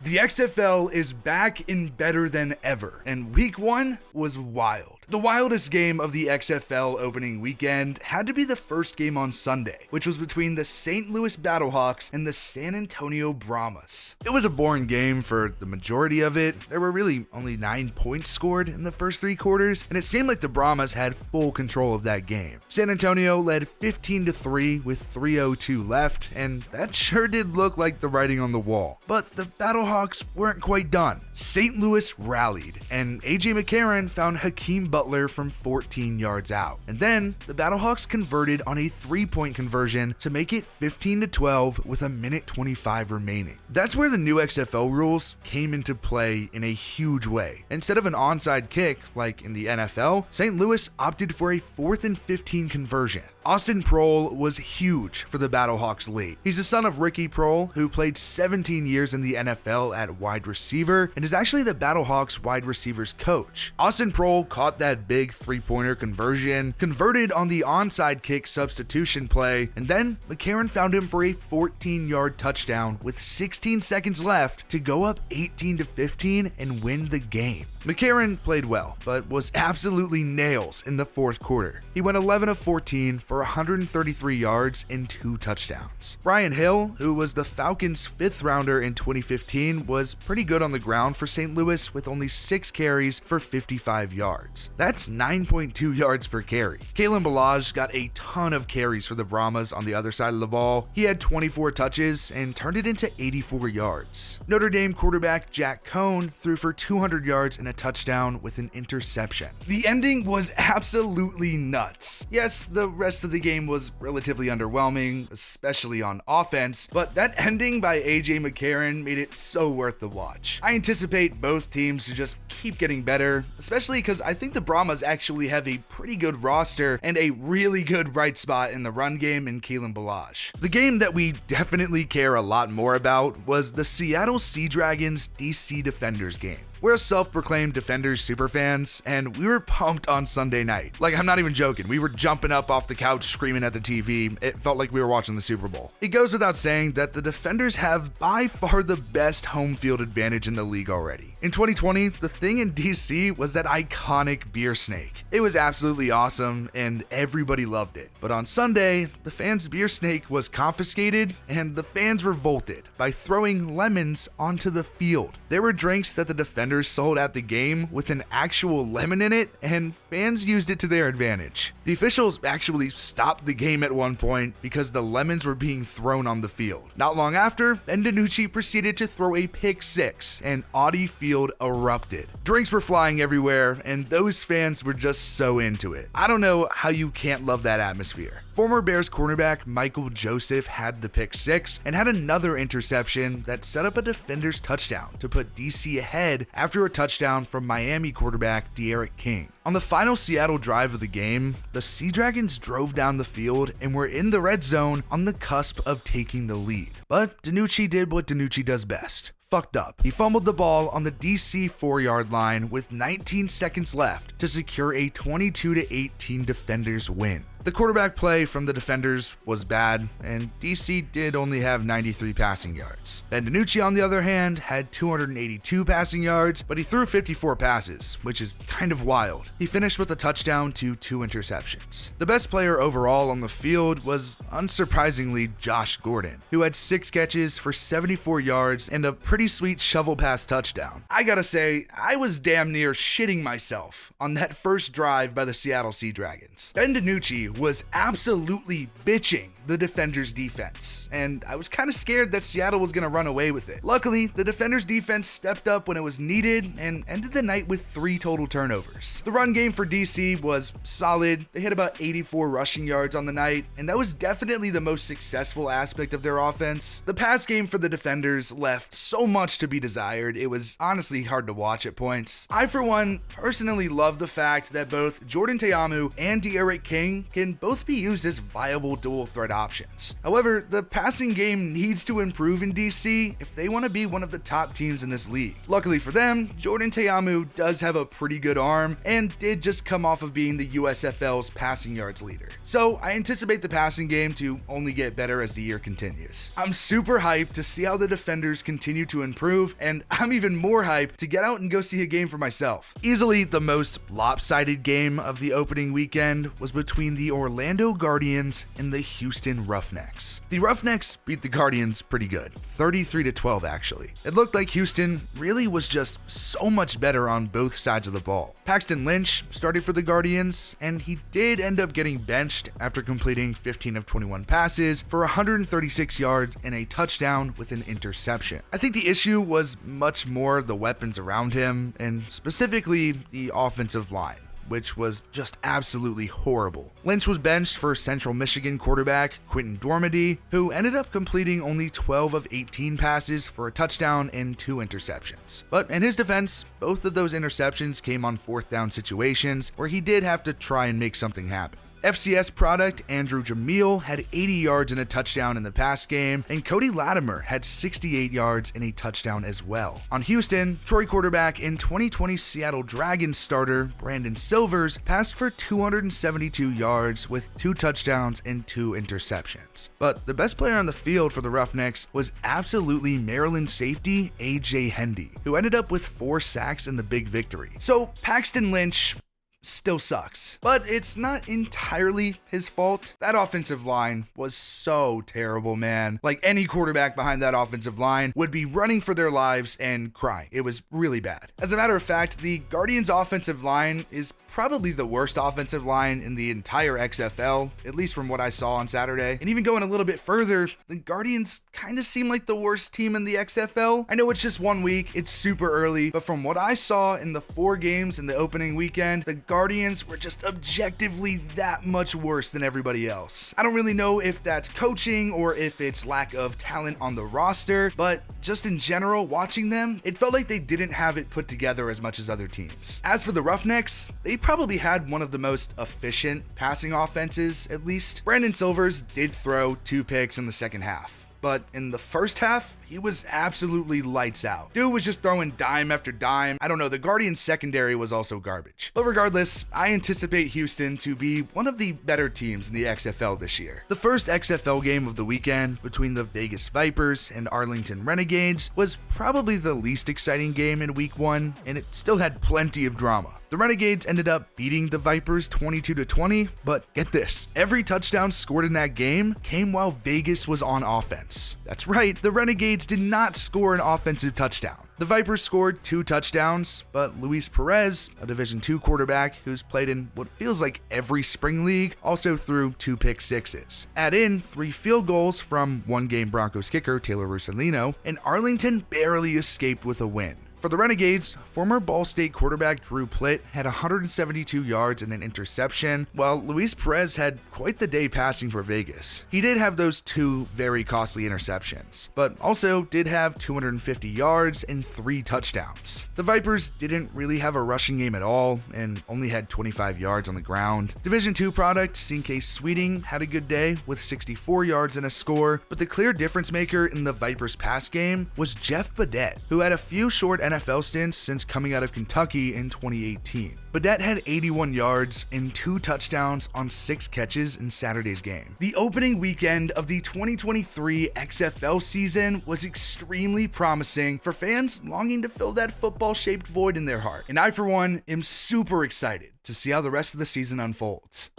The XFL is back and better than ever, and week 1 was wild. The wildest game of the XFL opening weekend had to be the first game on Sunday, which was between the St. Louis BattleHawks and the San Antonio Brahmas. It was a boring game for the majority of it. There were really only 9 points scored in the first 3 quarters, and it seemed like the Brahmas had full control of that game. San Antonio led 15-3 with 3:02 left, and that sure did look like the writing on the wall. But the BattleHawks weren't quite done. St. Louis rallied, and AJ McCarron found Hakeem Butler from 14 yards out. And then the BattleHawks converted on a 3-point conversion to make it 15-12 with a minute 25 remaining. That's where the new XFL rules came into play in a huge way. Instead of an onside kick like in the NFL, St. Louis opted for a 4th and 15 conversion. Austin Proehl was huge for the BattleHawks late. He's the son of Ricky Proehl, who played 17 years in the NFL at wide receiver and is actually the BattleHawks wide receivers coach. Austin Proehl caught that big 3-pointer conversion, converted on the onside kick substitution play, and then McCarron found him for a 14-yard touchdown with 16 seconds left to go up 18-15 and win the game. McCarron played well, but was absolutely nails in the 4th quarter. He went 11 of 14 for 133 yards and 2 touchdowns. Brian Hill, who was the Falcons' 5th rounder in 2015, was pretty good on the ground for St. Louis with only 6 carries for 55 yards. That's 9.2 yards per carry. Kalen Ballage got a ton of carries for the Brahmas on the other side of the ball. He had 24 touches and turned it into 84 yards. Notre Dame quarterback Jack Cohn threw for 200 yards and a touchdown with an interception. The ending was absolutely nuts. Yes, the rest of the game was relatively underwhelming, especially on offense, but that ending by AJ McCarron made it so worth the watch. I anticipate both teams to just keep getting better, especially because I think the Brahmas actually have a pretty good roster and a really good bright spot in the run game in Kalen Ballage. The game that we definitely care a lot more about was the Seattle Sea Dragons DC Defenders game. We're self-proclaimed Defenders superfans, and we were pumped on Sunday night. Like, I'm not even joking. We were jumping up off the couch screaming at the TV. It felt like we were watching the Super Bowl. It goes without saying that the Defenders have by far the best home field advantage in the league already. In 2020, the thing in DC was that iconic beer snake. It was absolutely awesome, and everybody loved it. But on Sunday, the fans' beer snake was confiscated, and the fans revolted by throwing lemons onto the field. There were drinks that the Defenders sold at the game with an actual lemon in it, and fans used it to their advantage. The officials actually stopped the game at one point because the lemons were being thrown on the field. Not long after, Ben DiNucci proceeded to throw a pick 6, and Audi Field erupted. Drinks were flying everywhere, and those fans were just so into it. I don't know how you can't love that atmosphere. Former Bears cornerback Michael Joseph had the pick 6 and had another interception that set up a Defenders touchdown to put DC ahead after a touchdown from Miami quarterback De'Aaron King. On the final Seattle drive of the game, the Sea Dragons drove down the field and were in the red zone on the cusp of taking the lead. But DiNucci did what DiNucci does best. Fucked up. He fumbled the ball on the DC 4-yard line with 19 seconds left to secure a 22-18 Defenders win. The quarterback play from the Defenders was bad, and DC did only have 93 passing yards. Ben DiNucci, on the other hand, had 282 passing yards, but he threw 54 passes, which is kind of wild. He finished with a touchdown to 2 interceptions. The best player overall on the field was, unsurprisingly, Josh Gordon, who had 6 catches for 74 yards and a pretty sweet shovel pass touchdown. I gotta say, I was damn near shitting myself on that first drive by the Seattle Sea Dragons. Ben DiNucci was absolutely bitching the Defenders defense, and I was kind of scared that Seattle was going to run away with it. Luckily, the Defenders defense stepped up when it was needed and ended the night with 3 total turnovers. The run game for DC was solid. They hit about 84 rushing yards on the night, and that was definitely the most successful aspect of their offense. The pass game for the Defenders left so much to be desired. It was honestly hard to watch at points. I, for one, personally love the fact that both Jordan Ta'amu and De'Aaron King can both be used as viable dual threat options. However, the passing game needs to improve in DC if they want to be one of the top teams in this league. Luckily for them, Jordan Ta'amu does have a pretty good arm and did just come off of being the USFL's passing yards leader. So I anticipate the passing game to only get better as the year continues. I'm super hyped to see how the defenders continue to improve, and I'm even more hyped to get out and go see a game for myself. Easily the most lopsided game of the opening weekend was between the Orlando Guardians and the Houston Roughnecks. The Roughnecks beat the Guardians pretty good, 33-12 actually. It looked like Houston really was just so much better on both sides of the ball. Paxton Lynch started for the Guardians, and he did end up getting benched after completing 15 of 21 passes for 136 yards and a touchdown with an interception. I think the issue was much more the weapons around him, and specifically the offensive line, which was just absolutely horrible. Lynch was benched for Central Michigan quarterback Quentin Dormady, who ended up completing only 12 of 18 passes for a touchdown and 2 interceptions. But in his defense, both of those interceptions came on fourth down situations where he did have to try and make something happen. FCS product Andrew Jamil had 80 yards and a touchdown in the pass game, and Cody Latimer had 68 yards and a touchdown as well. On Houston, Troy quarterback and 2020 Seattle Dragons starter Brandon Silvers passed for 272 yards with 2 touchdowns and 2 interceptions. But the best player on the field for the Roughnecks was absolutely Maryland safety AJ Hendy, who ended up with 4 sacks in the big victory. So Paxton Lynch still sucks, but it's not entirely his fault. That offensive line was so terrible, man. Like, any quarterback behind that offensive line would be running for their lives and crying. It was really bad. As a matter of fact, the Guardians offensive line is probably the worst offensive line in the entire XFL, at least from what I saw on Saturday. And even going a little bit further, the Guardians kind of seem like the worst team in the XFL. I know it's just 1 week, it's super early, but from what I saw in the 4 games in the opening weekend, the Guardians were just objectively that much worse than everybody else. I don't really know if that's coaching or if it's lack of talent on the roster, but just in general, watching them, it felt like they didn't have it put together as much as other teams. As for the Roughnecks, they probably had one of the most efficient passing offenses, at least. Brandon Silvers did throw 2 picks in the second half, but in the first half, he was absolutely lights out. Dude was just throwing dime after dime. I don't know, the Guardians secondary was also garbage. But regardless, I anticipate Houston to be one of the better teams in the XFL this year. The first XFL game of the weekend between the Vegas Vipers and Arlington Renegades was probably the least exciting game in week 1, and it still had plenty of drama. The Renegades ended up beating the Vipers 22-20, but get this, every touchdown scored in that game came while Vegas was on offense. That's right, the Renegades did not score an offensive touchdown. The Vipers scored 2 touchdowns, but Luis Perez, a Division II quarterback who's played in what feels like every spring league, also threw 2 pick sixes. Add in 3 field goals from one-game Broncos kicker Taylor Russolino, and Arlington barely escaped with a win. For the Renegades, former Ball State quarterback Drew Plitt had 172 yards and an interception, while Luis Perez had quite the day passing for Vegas. He did have those 2 very costly interceptions, but also did have 250 yards and 3 touchdowns. The Vipers didn't really have a rushing game at all and only had 25 yards on the ground. Division II product C.K. Sweeting had a good day with 64 yards and a score, but the clear difference maker in the Vipers pass game was Jeff Badette, who had a few short NFL stints since coming out of Kentucky in 2018. Badette had 81 yards and 2 touchdowns on 6 catches in Saturday's game. The opening weekend of the 2023 XFL season was extremely promising for fans longing to fill that football-shaped void in their heart. And I, for one, am super excited to see how the rest of the season unfolds.